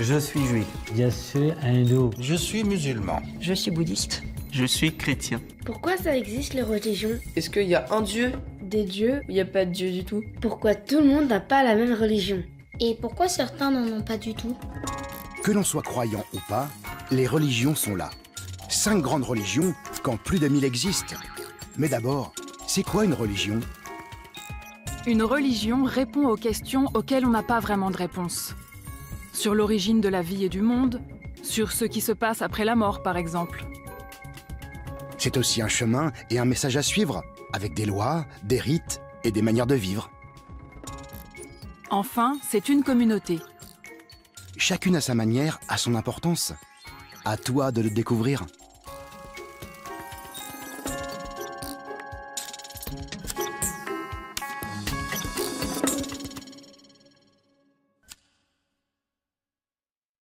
Je suis juif. Je suis hindou. Je suis musulman. Je suis bouddhiste. Je suis chrétien. Pourquoi ça existe les religions? Est-ce qu'il y a un dieu? Des dieux? Il n'y a pas de dieu du tout. Pourquoi tout le monde n'a pas la même religion? Et pourquoi certains n'en ont pas du tout? Que l'on soit croyant ou pas, les religions sont là. 5 grandes religions quand plus de 1000 existent. Mais d'abord, c'est quoi une religion? Une religion répond aux questions auxquelles on n'a pas vraiment de réponse. Sur l'origine de la vie et du monde, sur ce qui se passe après la mort par exemple. C'est aussi un chemin et un message à suivre, avec des lois, des rites et des manières de vivre. Enfin, c'est une communauté. Chacune à sa manière a son importance. À toi de le découvrir.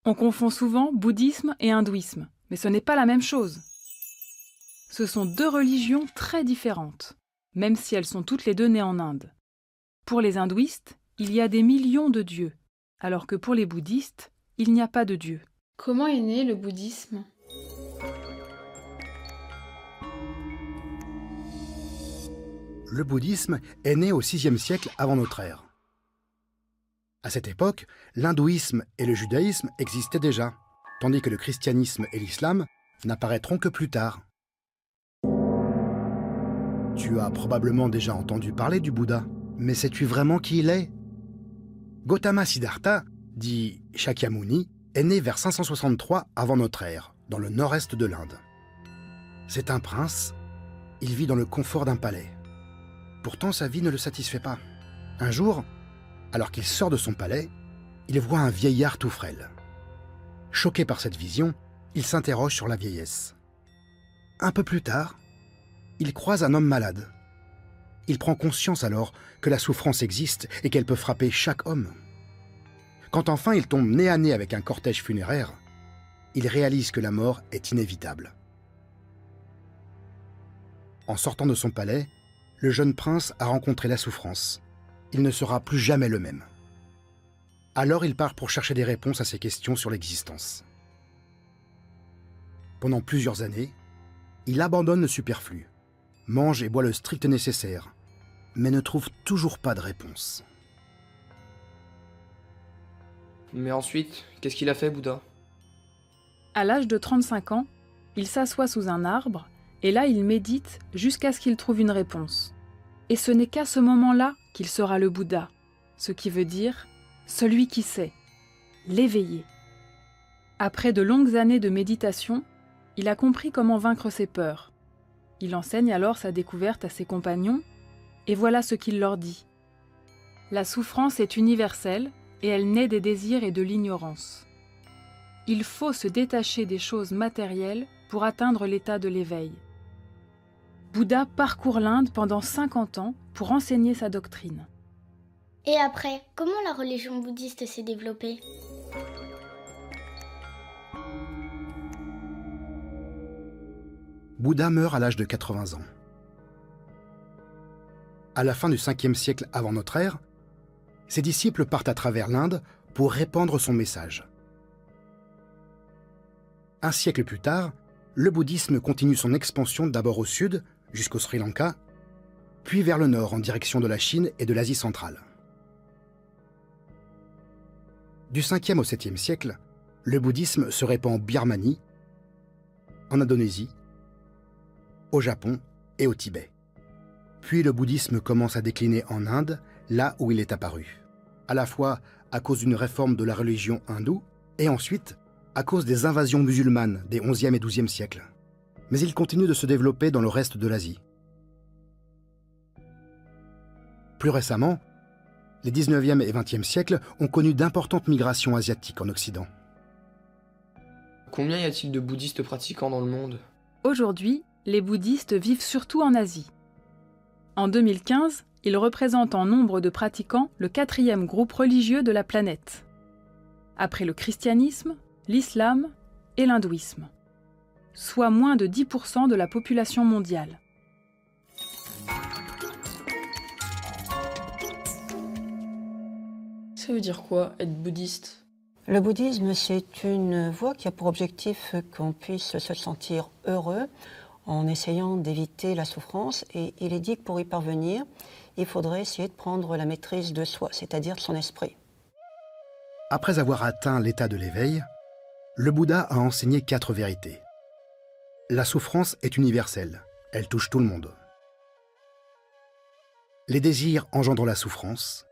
On confond souvent bouddhisme et hindouisme, mais ce n'est pas la même chose. Ce sont 2 religions très différentes, même si elles sont toutes les 2 nées en Inde. Pour les hindouistes, il y a des millions de dieux, alors que pour les bouddhistes, il n'y a pas de dieu. Comment est né le bouddhisme? Le bouddhisme est né au VIe siècle avant notre ère. À cette époque, l'hindouisme et le judaïsme existaient déjà, tandis que le christianisme et l'islam n'apparaîtront que plus tard. Tu as probablement déjà entendu parler du Bouddha, mais sais-tu vraiment qui il est? Gautama Siddhartha, dit Shakyamuni, est né vers 563 avant notre ère, dans le nord-est de l'Inde. C'est un prince, il vit dans le confort d'un palais. Pourtant, sa vie ne le satisfait pas. Un jour, alors qu'il sort de son palais, il voit un vieillard tout frêle. Choqué par cette vision, il s'interroge sur la vieillesse. Un peu plus tard, il croise un homme malade. Il prend conscience alors que la souffrance existe et qu'elle peut frapper chaque homme. Quand enfin il tombe nez à nez avec un cortège funéraire, il réalise que la mort est inévitable. En sortant de son palais, le jeune prince a rencontré la souffrance. Il ne sera plus jamais le même. Alors il part pour chercher des réponses à ses questions sur l'existence. Pendant plusieurs années, il abandonne le superflu, mange et boit le strict nécessaire, mais ne trouve toujours pas de réponse. Mais ensuite, qu'est-ce qu'il a fait, Bouddha? À l'âge de 35 ans, il s'assoit sous un arbre et là il médite jusqu'à ce qu'il trouve une réponse. Et ce n'est qu'à ce moment-là qu'il sera le Bouddha, ce qui veut dire celui qui sait, l'éveillé. Après de longues années de méditation, il a compris comment vaincre ses peurs. Il enseigne alors sa découverte à ses compagnons, et voilà ce qu'il leur dit. La souffrance est universelle et elle naît des désirs et de l'ignorance. Il faut se détacher des choses matérielles pour atteindre l'état de l'éveil. Bouddha parcourt l'Inde pendant 50 ans pour enseigner sa doctrine. Et après, comment la religion bouddhiste s'est développée? Bouddha meurt à l'âge de 80 ans. À la fin du 5e siècle avant notre ère, ses disciples partent à travers l'Inde pour répandre son message. Un siècle plus tard, le bouddhisme continue son expansion d'abord au sud, jusqu'au Sri Lanka, puis vers le nord en direction de la Chine et de l'Asie centrale. Du 5e au 7e siècle, le bouddhisme se répand en Birmanie, en Indonésie, au Japon et au Tibet. Puis le bouddhisme commence à décliner en Inde, là où il est apparu, à la fois à cause d'une réforme de la religion hindoue et ensuite à cause des invasions musulmanes des 11e et 12e siècles. Mais il continue de se développer dans le reste de l'Asie. Plus récemment, les 19e et 20e siècles ont connu d'importantes migrations asiatiques en Occident. Combien y a-t-il de bouddhistes pratiquants dans le monde? Aujourd'hui, les bouddhistes vivent surtout en Asie. En 2015, ils représentent en nombre de pratiquants le 4e groupe religieux de la planète, après le christianisme, l'islam et l'hindouisme, soit moins de 10% de la population mondiale. Ça veut dire quoi, être bouddhiste? Le bouddhisme, c'est une voie qui a pour objectif qu'on puisse se sentir heureux en essayant d'éviter la souffrance. Et il est dit que pour y parvenir, il faudrait essayer de prendre la maîtrise de soi, c'est-à-dire de son esprit. Après avoir atteint l'état de l'éveil, le Bouddha a enseigné 4 vérités. La souffrance est universelle, elle touche tout le monde. Les désirs engendrent la souffrance.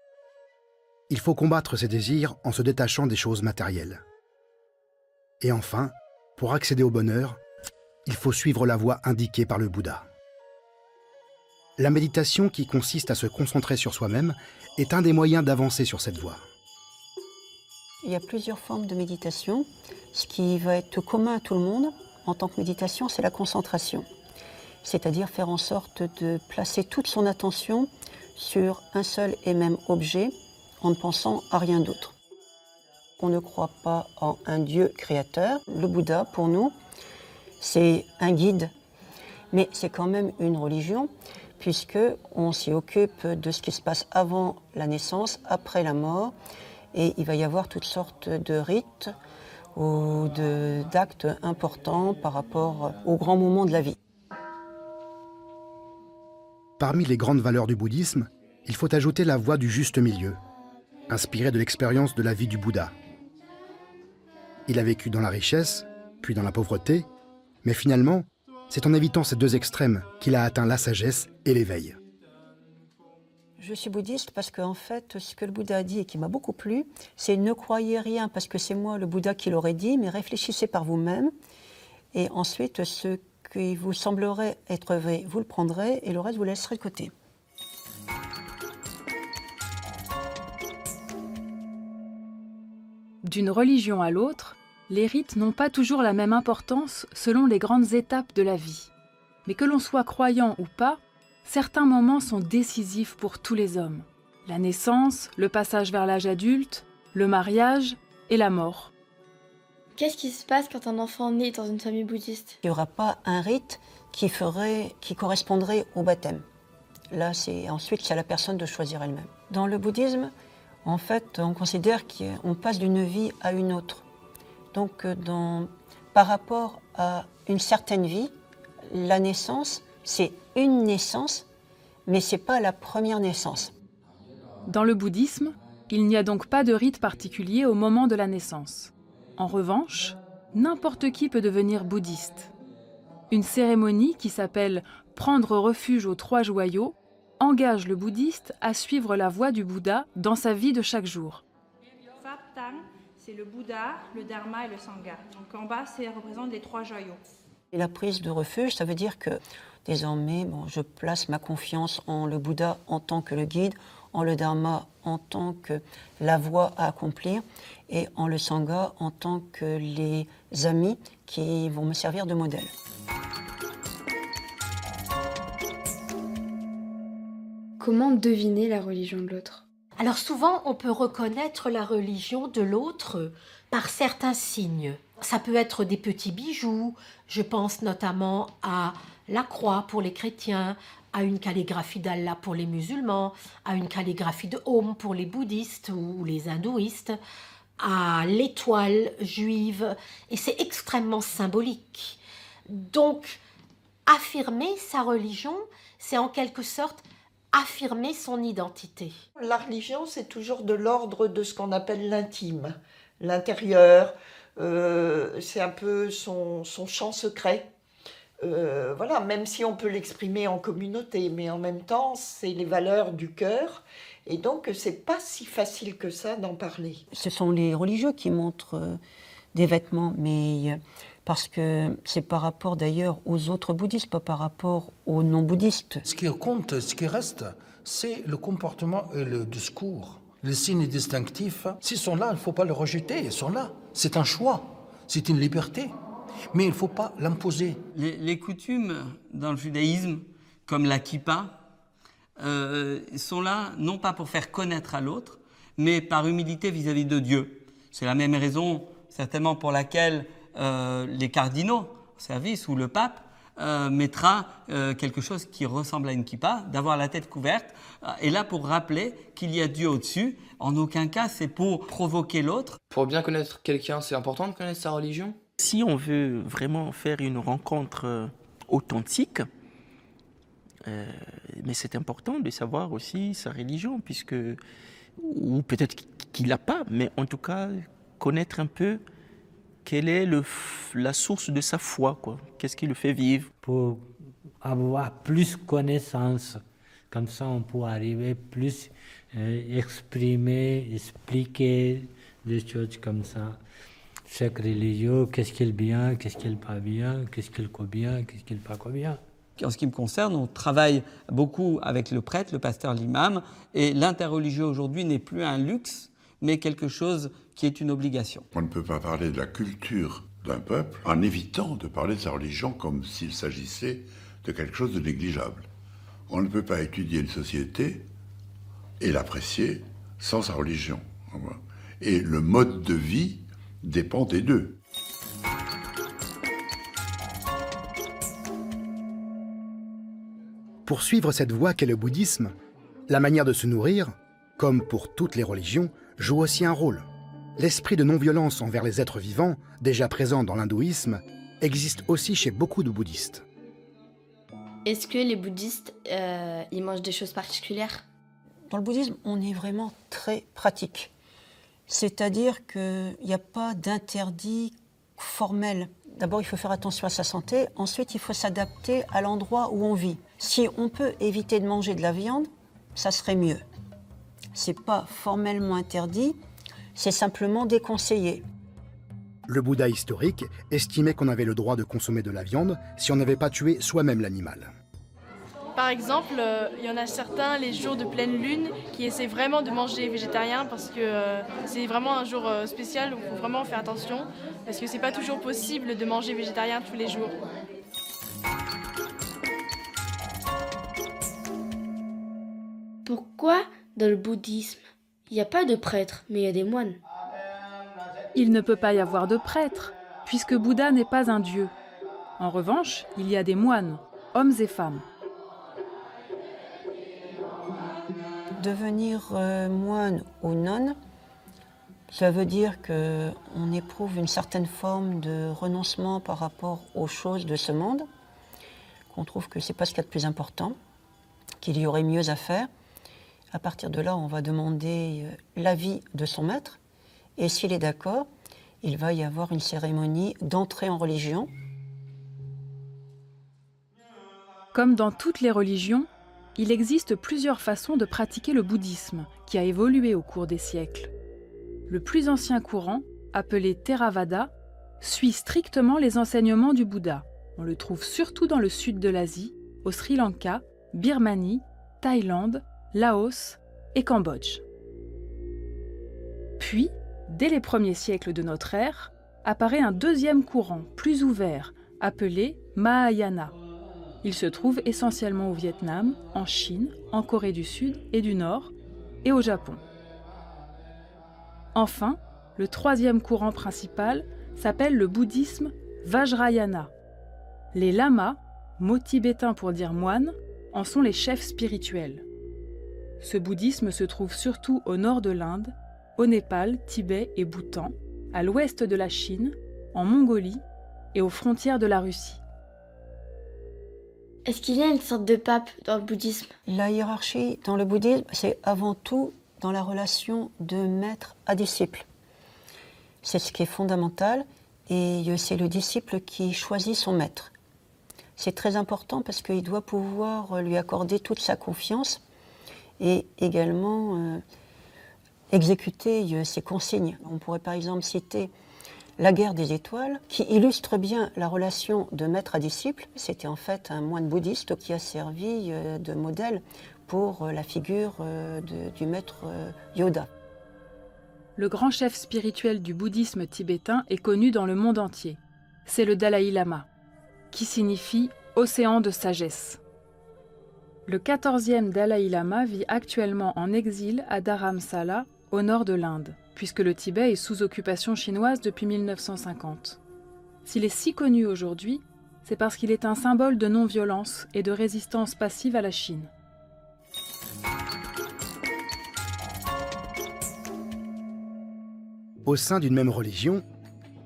Il faut combattre ces désirs en se détachant des choses matérielles. Et enfin, pour accéder au bonheur, il faut suivre la voie indiquée par le Bouddha. La méditation, qui consiste à se concentrer sur soi-même, est un des moyens d'avancer sur cette voie. Il y a plusieurs formes de méditation. Ce qui va être commun à tout le monde en tant que méditation, c'est la concentration. C'est-à-dire faire en sorte de placer toute son attention sur un seul et même objet en ne pensant à rien d'autre. On ne croit pas en un Dieu créateur. Le Bouddha, pour nous, c'est un guide, mais c'est quand même une religion, puisqu'on s'y occupe de ce qui se passe avant la naissance, après la mort, et il va y avoir toutes sortes de rites ou d'actes importants par rapport aux grands moments de la vie. Parmi les grandes valeurs du bouddhisme, il faut ajouter la voie du juste milieu, inspirée de l'expérience de la vie du Bouddha. Il a vécu dans la richesse, puis dans la pauvreté, mais finalement, c'est en évitant ces 2 extrêmes qu'il a atteint la sagesse et l'éveil. Je suis bouddhiste parce qu'en fait, ce que le Bouddha a dit et qui m'a beaucoup plu, c'est ne croyez rien parce que c'est moi le Bouddha qui l'aurait dit, mais réfléchissez par vous-même. Et ensuite, ce qui vous semblerait être vrai, vous le prendrez et le reste, vous laisserez de côté. D'une religion à l'autre, les rites n'ont pas toujours la même importance selon les grandes étapes de la vie. Mais que l'on soit croyant ou pas, certains moments sont décisifs pour tous les hommes. La naissance, le passage vers l'âge adulte, le mariage et la mort. Qu'est-ce qui se passe quand un enfant naît dans une famille bouddhiste? Il n'y aura pas un rite qui correspondrait au baptême. Là, ensuite, c'est à la personne de choisir elle-même. Dans le bouddhisme, en fait, on considère qu'on passe d'une vie à une autre. Donc, par rapport à une certaine vie, la naissance, c'est une naissance, mais ce n'est pas la première naissance. Dans le bouddhisme, il n'y a donc pas de rite particulier au moment de la naissance. En revanche, n'importe qui peut devenir bouddhiste. Une cérémonie qui s'appelle « Prendre refuge aux 3 joyaux » engage le bouddhiste à suivre la voie du Bouddha dans sa vie de chaque jour. Saptang, c'est le Bouddha, le Dharma et le Sangha. Donc en bas, ça représente les 3 joyaux. Et la prise de refuge, ça veut dire que désormais, je place ma confiance en le Bouddha en tant que le guide, en le Dharma en tant que la voie à accomplir et en le Sangha en tant que les amis qui vont me servir de modèle. Comment deviner la religion de l'autre? Alors souvent, on peut reconnaître la religion de l'autre par certains signes. Ça peut être des petits bijoux, je pense notamment à la croix pour les chrétiens, à une calligraphie d'Allah pour les musulmans, à une calligraphie de Om pour les bouddhistes ou les hindouistes, à l'étoile juive, et c'est extrêmement symbolique. Donc, affirmer sa religion, c'est en quelque sorte affirmer son identité. La religion, c'est toujours de l'ordre de ce qu'on appelle l'intime, l'intérieur, c'est un peu son champ secret. Voilà, même si on peut l'exprimer en communauté, mais en même temps, c'est les valeurs du cœur, et donc c'est pas si facile que ça d'en parler. Ce sont les religieux qui montrent des vêtements, mais parce que c'est par rapport d'ailleurs aux autres bouddhistes, pas par rapport aux non-bouddhistes. Ce qui compte, ce qui reste, c'est le comportement et le discours. Les signes distinctifs, s'ils sont là, il ne faut pas les rejeter, ils sont là. C'est un choix, c'est une liberté, mais il ne faut pas l'imposer. Les coutumes dans le judaïsme, comme la kippa, sont là non pas pour faire connaître à l'autre, mais par humilité vis-à-vis de Dieu. C'est la même raison certainement pour laquelle les cardinaux, service ou le pape, mettra quelque chose qui ressemble à une kippa, d'avoir la tête couverte, et là pour rappeler qu'il y a Dieu au-dessus. En aucun cas c'est pour provoquer l'autre. Pour bien connaître quelqu'un, c'est important de connaître sa religion? Si on veut vraiment faire une rencontre authentique, mais c'est important de savoir aussi sa religion, puisque, ou peut-être qu'il l'a pas, mais en tout cas connaître un peu quelle est la source de sa foi, quoi. Qu'est-ce qui le fait vivre. Pour avoir plus connaissance, comme ça on peut arriver plus expliquer des choses comme ça. Chaque religion, qu'est-ce qui est bien, qu'est-ce qui est pas bien, qu'est-ce qui est bien, qu'est-ce qui est pas bien. En ce qui me concerne, on travaille beaucoup avec le prêtre, le pasteur, l'imam, et l'interreligieux aujourd'hui n'est plus un luxe, mais quelque chose qui est une obligation. On ne peut pas parler de la culture d'un peuple en évitant de parler de sa religion comme s'il s'agissait de quelque chose de négligeable. On ne peut pas étudier une société et l'apprécier sans sa religion. Et le mode de vie dépend des deux. Pour suivre cette voie qu'est le bouddhisme, la manière de se nourrir, comme pour toutes les religions, joue aussi un rôle. L'esprit de non-violence envers les êtres vivants, déjà présent dans l'hindouisme, existe aussi chez beaucoup de bouddhistes. Est-ce que les bouddhistes, ils mangent des choses particulières? Dans le bouddhisme, on est vraiment très pratique. C'est-à-dire qu'il n'y a pas d'interdit formel. D'abord, il faut faire attention à sa santé. Ensuite, il faut s'adapter à l'endroit où on vit. Si on peut éviter de manger de la viande, ça serait mieux. Ce n'est pas formellement interdit, c'est simplement déconseillé. Le Bouddha historique estimait qu'on avait le droit de consommer de la viande si on n'avait pas tué soi-même l'animal. Par exemple, il y en a certains, les jours de pleine lune, qui essaient vraiment de manger végétarien parce que c'est vraiment un jour spécial où il faut vraiment faire attention, parce que c'est pas toujours possible de manger végétarien tous les jours. Pourquoi dans le bouddhisme, il n'y a pas de prêtre, mais il y a des moines? Il ne peut pas y avoir de prêtre, puisque Bouddha n'est pas un dieu. En revanche, il y a des moines, hommes et femmes. Devenir moine ou nonne, ça veut dire qu'on éprouve une certaine forme de renoncement par rapport aux choses de ce monde, qu'on trouve que ce n'est pas ce qu'il y a de plus important, qu'il y aurait mieux à faire. À partir de là, on va demander l'avis de son maître, et s'il est d'accord, il va y avoir une cérémonie d'entrée en religion. Comme dans toutes les religions, il existe plusieurs façons de pratiquer le bouddhisme, qui a évolué au cours des siècles. Le plus ancien courant, appelé Theravada, suit strictement les enseignements du Bouddha. On le trouve surtout dans le sud de l'Asie, au Sri Lanka, Birmanie, Thaïlande, Laos et Cambodge. Puis, dès les premiers siècles de notre ère, apparaît un deuxième courant, plus ouvert, appelé Mahayana. Il se trouve essentiellement au Vietnam, en Chine, en Corée du Sud et du Nord, et au Japon. Enfin, le troisième courant principal s'appelle le bouddhisme Vajrayana. Les lamas, mot tibétain pour dire moine, en sont les chefs spirituels. Ce bouddhisme se trouve surtout au nord de l'Inde, au Népal, Tibet et Bhoutan, à l'ouest de la Chine, en Mongolie et aux frontières de la Russie. Est-ce qu'il y a une sorte de pape dans le bouddhisme? La hiérarchie dans le bouddhisme, c'est avant tout dans la relation de maître à disciple. C'est ce qui est fondamental et c'est le disciple qui choisit son maître. C'est très important parce qu'il doit pouvoir lui accorder toute sa confiance et également exécuter ses consignes. On pourrait par exemple citer La guerre des étoiles, qui illustre bien la relation de maître à disciple. C'était en fait un moine bouddhiste qui a servi de modèle pour la figure du maître Yoda. Le grand chef spirituel du bouddhisme tibétain est connu dans le monde entier. C'est le Dalai Lama, qui signifie « océan de sagesse ». Le 14e Dalai Lama vit actuellement en exil à Dharamsala, au nord de l'Inde, puisque le Tibet est sous occupation chinoise depuis 1950. S'il est si connu aujourd'hui, c'est parce qu'il est un symbole de non-violence et de résistance passive à la Chine. Au sein d'une même religion,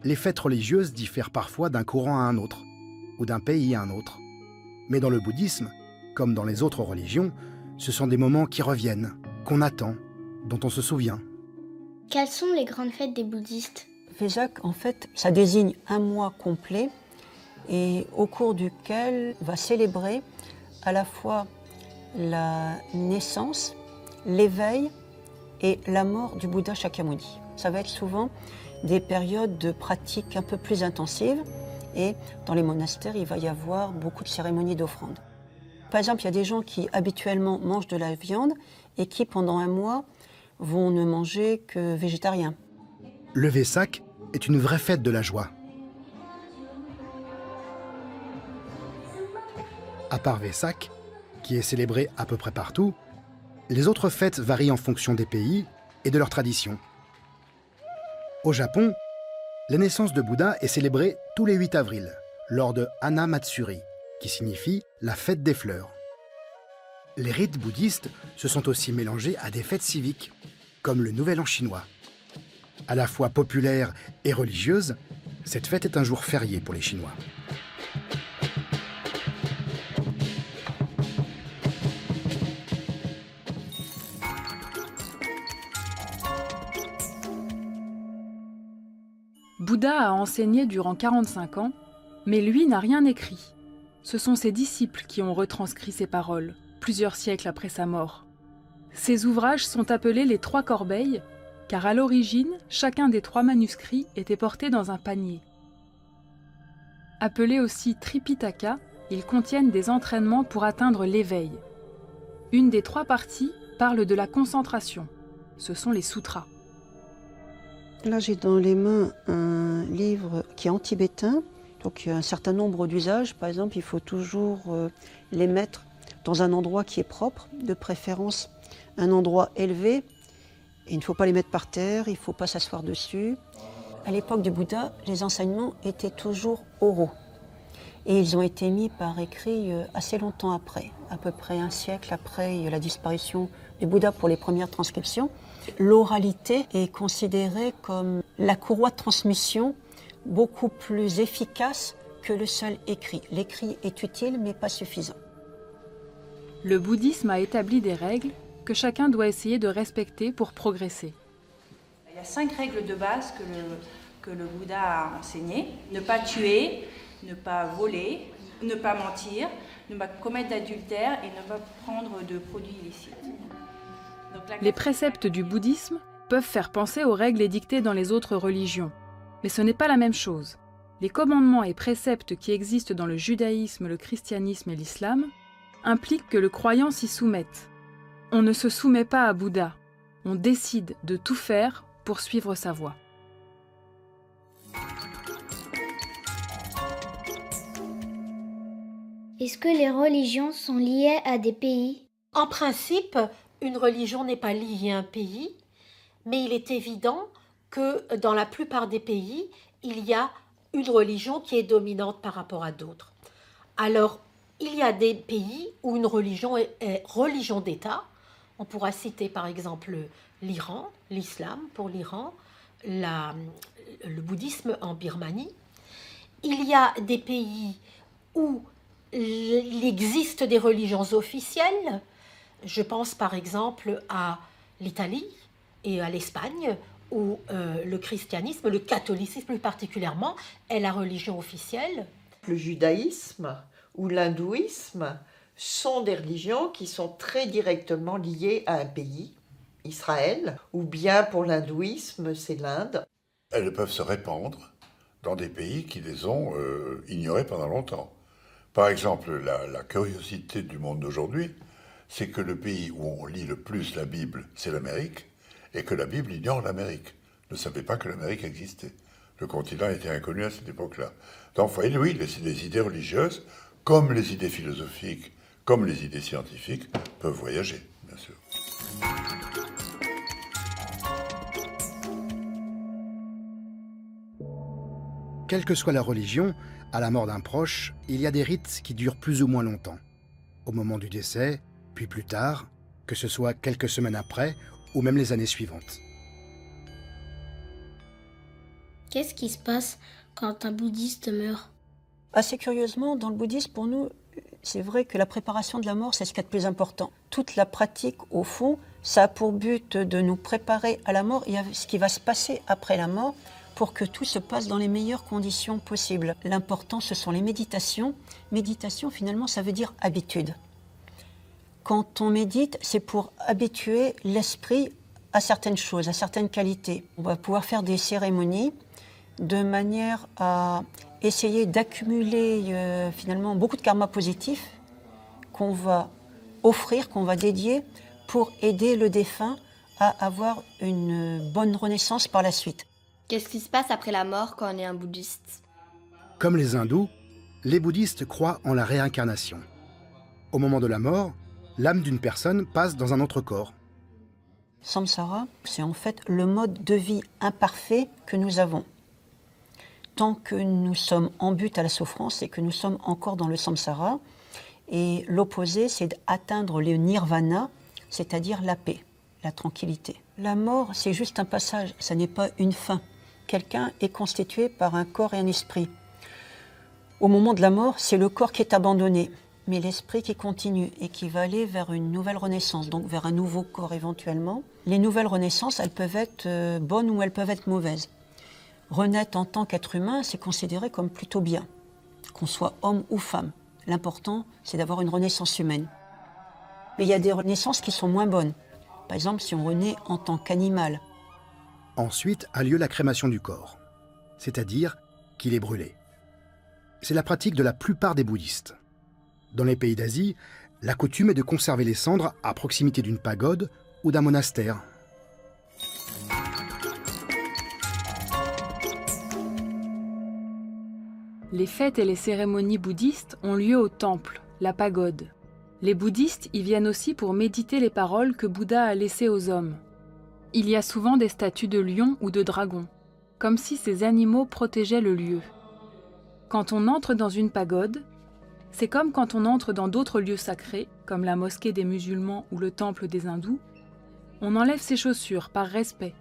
les fêtes religieuses diffèrent parfois d'un courant à un autre, ou d'un pays à un autre. Mais dans le bouddhisme, comme dans les autres religions, ce sont des moments qui reviennent, qu'on attend, dont on se souvient. Quelles sont les grandes fêtes des bouddhistes? Vesak, en fait, ça désigne un mois complet et au cours duquel va célébrer à la fois la naissance, l'éveil et la mort du Bouddha Shakyamuni. Ça va être souvent des périodes de pratique un peu plus intensives et dans les monastères, il va y avoir beaucoup de cérémonies d'offrande. Par exemple, il y a des gens qui habituellement mangent de la viande et qui pendant un mois vont ne manger que végétarien. Le Vesak est une vraie fête de la joie. À part Vesak, qui est célébré à peu près partout, les autres fêtes varient en fonction des pays et de leurs traditions. Au Japon, la naissance de Bouddha est célébrée tous les 8 avril, lors de Hana Matsuri, qui signifie la fête des fleurs. Les rites bouddhistes se sont aussi mélangés à des fêtes civiques, comme le Nouvel An chinois. À la fois populaire et religieuse, cette fête est un jour férié pour les Chinois. Bouddha a enseigné durant 45 ans, mais lui n'a rien écrit. Ce sont ses disciples qui ont retranscrit ses paroles, plusieurs siècles après sa mort. Ces ouvrages sont appelés les 3 corbeilles, car à l'origine, chacun des 3 manuscrits était porté dans un panier. Appelés aussi Tripitaka, ils contiennent des entraînements pour atteindre l'éveil. Une des 3 parties parle de la concentration. Ce sont les sutras. Là, j'ai dans les mains un livre qui est en tibétain. Donc, il y a un certain nombre d'usages. Par exemple, il faut toujours les mettre dans un endroit qui est propre, de préférence un endroit élevé. Et il ne faut pas les mettre par terre, il ne faut pas s'asseoir dessus. À l'époque du Bouddha, les enseignements étaient toujours oraux. Et ils ont été mis par écrit assez longtemps après, à peu près un siècle après la disparition du Bouddha pour les premières transcriptions. L'oralité est considérée comme la courroie de transmission beaucoup plus efficace que le seul écrit. L'écrit est utile mais pas suffisant. Le bouddhisme a établi des règles que chacun doit essayer de respecter pour progresser. Il y a 5 règles de base que le Bouddha a enseignées. Ne pas tuer, ne pas voler, ne pas mentir, ne pas commettre d'adultère et ne pas prendre de produits illicites. Les préceptes du bouddhisme peuvent faire penser aux règles édictées dans les autres religions. Mais ce n'est pas la même chose. Les commandements et préceptes qui existent dans le judaïsme, le christianisme et l'islam impliquent que le croyant s'y soumette. On ne se soumet pas à Bouddha. On décide de tout faire pour suivre sa voie. Est-ce que les religions sont liées à des pays? En principe, une religion n'est pas liée à un pays, mais il est évident que dans la plupart des pays, il y a une religion qui est dominante par rapport à d'autres. Alors, il y a des pays où une religion est religion d'État. On pourra citer par exemple l'Iran, l'islam pour l'Iran, le bouddhisme en Birmanie. Il y a des pays où il existe des religions officielles. Je pense par exemple à l'Italie et à l'Espagne, où le christianisme, le catholicisme plus particulièrement, est la religion officielle. Le judaïsme ou l'hindouisme sont des religions qui sont très directement liées à un pays, Israël, ou bien pour l'hindouisme, c'est l'Inde. Elles peuvent se répandre dans des pays qui les ont ignorées pendant longtemps. Par exemple, la curiosité du monde d'aujourd'hui, c'est que le pays où on lit le plus la Bible, c'est l'Amérique, et que la Bible ignore l'Amérique. Ne savait pas que l'Amérique existait. Le continent était inconnu à cette époque-là. Donc, vous voyez, oui, les idées religieuses, comme les idées philosophiques, comme les idées scientifiques, peuvent voyager, bien sûr. Quelle que soit la religion, à la mort d'un proche, il y a des rites qui durent plus ou moins longtemps. Au moment du décès, puis plus tard, que ce soit quelques semaines après ou même les années suivantes. Qu'est-ce qui se passe quand un bouddhiste meurt? Assez curieusement, dans le bouddhisme, pour nous, c'est vrai que la préparation de la mort, c'est ce qu'il y a de plus important. Toute la pratique, au fond, ça a pour but de nous préparer à la mort et à ce qui va se passer après la mort pour que tout se passe dans les meilleures conditions possibles. L'important, ce sont les méditations. Méditation, finalement, ça veut dire habitude. Quand on médite, c'est pour habituer l'esprit à certaines choses, à certaines qualités. On va pouvoir faire des cérémonies de manière à essayer d'accumuler finalement beaucoup de karma positif qu'on va offrir, qu'on va dédier pour aider le défunt à avoir une bonne renaissance par la suite. Qu'est-ce qui se passe après la mort quand on est un bouddhiste? Comme les hindous, les bouddhistes croient en la réincarnation. Au moment de la mort, l'âme d'une personne passe dans un autre corps. Samsara, c'est en fait le mode de vie imparfait que nous avons. Tant que nous sommes en but à la souffrance et que nous sommes encore dans le samsara, et l'opposé, c'est d'atteindre le nirvana, c'est-à-dire la paix, la tranquillité. La mort, c'est juste un passage, ça n'est pas une fin. Quelqu'un est constitué par un corps et un esprit. Au moment de la mort, c'est le corps qui est abandonné, mais l'esprit qui continue et qui va aller vers une nouvelle renaissance, donc vers un nouveau corps éventuellement. Les nouvelles renaissances, elles peuvent être bonnes ou elles peuvent être mauvaises. Renaître en tant qu'être humain, c'est considéré comme plutôt bien, qu'on soit homme ou femme. L'important, c'est d'avoir une renaissance humaine. Mais il y a des renaissances qui sont moins bonnes. Par exemple, si on renaît en tant qu'animal. Ensuite a lieu la crémation du corps, c'est-à-dire qu'il est brûlé. C'est la pratique de la plupart des bouddhistes. Dans les pays d'Asie, la coutume est de conserver les cendres à proximité d'une pagode ou d'un monastère. Les fêtes et les cérémonies bouddhistes ont lieu au temple, la pagode. Les bouddhistes y viennent aussi pour méditer les paroles que Bouddha a laissées aux hommes. Il y a souvent des statues de lions ou de dragons, comme si ces animaux protégeaient le lieu. Quand on entre dans une pagode, c'est comme quand on entre dans d'autres lieux sacrés, comme la mosquée des musulmans ou le temple des hindous, on enlève ses chaussures par respect.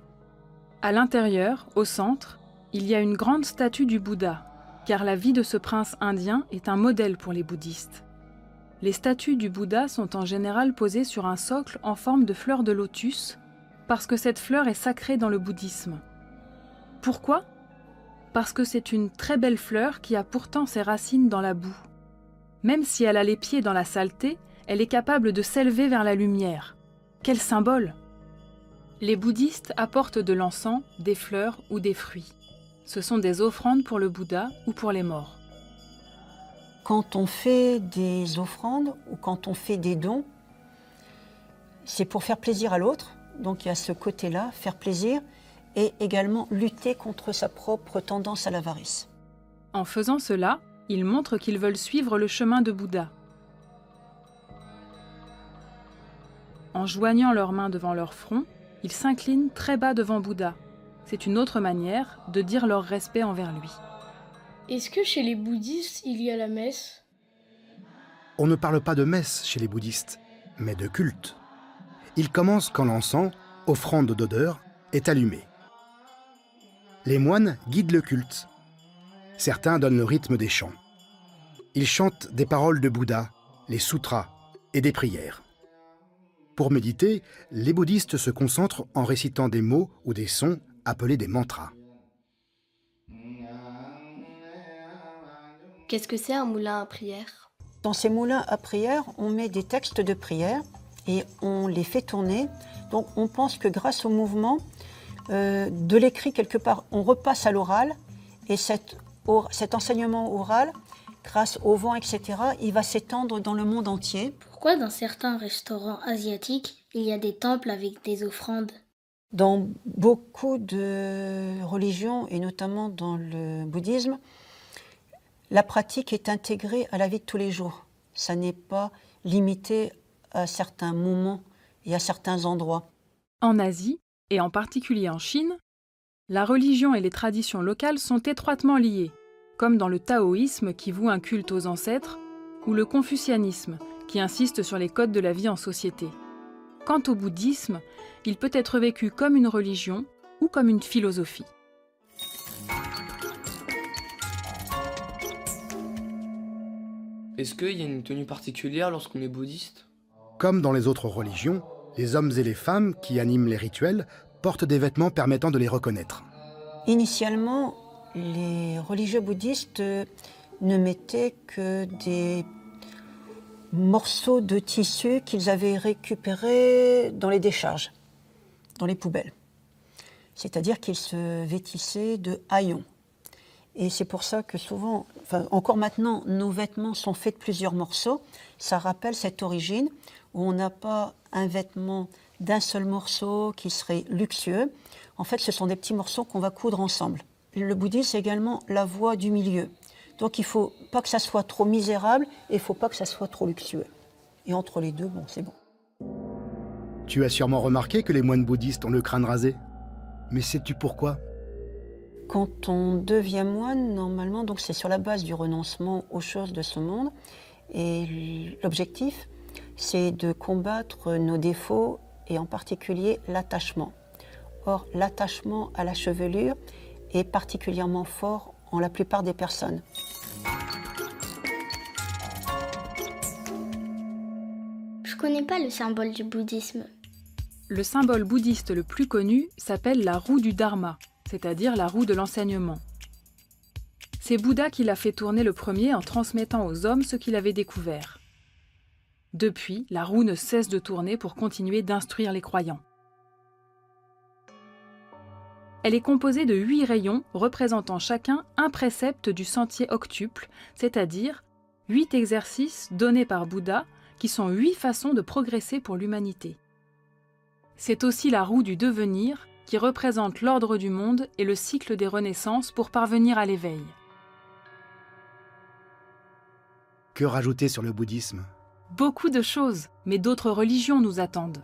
À l'intérieur, au centre, il y a une grande statue du Bouddha, car la vie de ce prince indien est un modèle pour les bouddhistes. Les statues du Bouddha sont en général posées sur un socle en forme de fleur de lotus, parce que cette fleur est sacrée dans le bouddhisme. Pourquoi ? Parce que c'est une très belle fleur qui a pourtant ses racines dans la boue. Même si elle a les pieds dans la saleté, elle est capable de s'élever vers la lumière. Quel symbole ! Les bouddhistes apportent de l'encens, des fleurs ou des fruits. Ce sont des offrandes pour le Bouddha ou pour les morts. Quand on fait des offrandes ou quand on fait des dons, c'est pour faire plaisir à l'autre. Donc il y a ce côté-là, faire plaisir, et également lutter contre sa propre tendance à l'avarice. En faisant cela, ils montrent qu'ils veulent suivre le chemin de Bouddha. En joignant leurs mains devant leur front, ils s'inclinent très bas devant Bouddha. C'est une autre manière de dire leur respect envers lui. Est-ce que chez les bouddhistes, il y a la messe? On ne parle pas de messe chez les bouddhistes, mais de culte. Il commence quand l'encens, offrande d'odeur, est allumé. Les moines guident le culte. Certains donnent le rythme des chants. Ils chantent des paroles de Bouddha, les sutras et des prières. Pour méditer, les bouddhistes se concentrent en récitant des mots ou des sons appelés des mantras. Qu'est-ce que c'est un moulin à prière? Dans ces moulins à prière, on met des textes de prière et on les fait tourner. Donc on pense que grâce au mouvement de l'écrit quelque part, on repasse à l'oral et cet enseignement oral, grâce au vent, etc., il va s'étendre dans le monde entier. Pourquoi dans certains restaurants asiatiques, il y a des temples avec des offrandes? Dans beaucoup de religions, et notamment dans le bouddhisme, la pratique est intégrée à la vie de tous les jours. Ça n'est pas limité à certains moments et à certains endroits. En Asie, et en particulier en Chine, la religion et les traditions locales sont étroitement liées. comme dans le taoïsme qui voue un culte aux ancêtres, ou le confucianisme qui insiste sur les codes de la vie en société. Quant au bouddhisme, il peut être vécu comme une religion ou comme une philosophie. Est-ce qu'il y a une tenue particulière lorsqu'on est bouddhiste? Comme dans les autres religions, les hommes et les femmes qui animent les rituels portent des vêtements permettant de les reconnaître. Initialement, les religieux bouddhistes ne mettaient que des morceaux de tissu qu'ils avaient récupérés dans les décharges, dans les poubelles. C'est-à-dire qu'ils se vêtissaient de haillons. Et c'est pour ça que souvent, encore maintenant, nos vêtements sont faits de plusieurs morceaux. Ça rappelle cette origine où on n'a pas un vêtement d'un seul morceau qui serait luxueux. En fait, ce sont des petits morceaux qu'on va coudre ensemble. Le bouddhisme, c'est également la voie du milieu. Donc il ne faut pas que ça soit trop misérable et il ne faut pas que ça soit trop luxueux. Et entre les deux, bon, c'est bon. Tu as sûrement remarqué que les moines bouddhistes ont le crâne rasé. Mais sais-tu pourquoi ? Quand on devient moine, normalement, donc c'est sur la base du renoncement aux choses de ce monde. Et l'objectif, c'est de combattre nos défauts et en particulier l'attachement. Or, l'attachement à la chevelure est particulièrement fort en la plupart des personnes. Je connais pas le symbole du bouddhisme. Le symbole bouddhiste le plus connu s'appelle la roue du Dharma, c'est-à-dire la roue de l'enseignement. C'est Bouddha qui l'a fait tourner le premier en transmettant aux hommes ce qu'il avait découvert. Depuis, la roue ne cesse de tourner pour continuer d'instruire les croyants. Elle est composée de 8 rayons représentant chacun un précepte du sentier octuple, c'est-à-dire 8 exercices donnés par Bouddha qui sont 8 façons de progresser pour l'humanité. C'est aussi la roue du devenir qui représente l'ordre du monde et le cycle des renaissances pour parvenir à l'éveil. Que rajouter sur le bouddhisme ? Beaucoup de choses, mais d'autres religions nous attendent.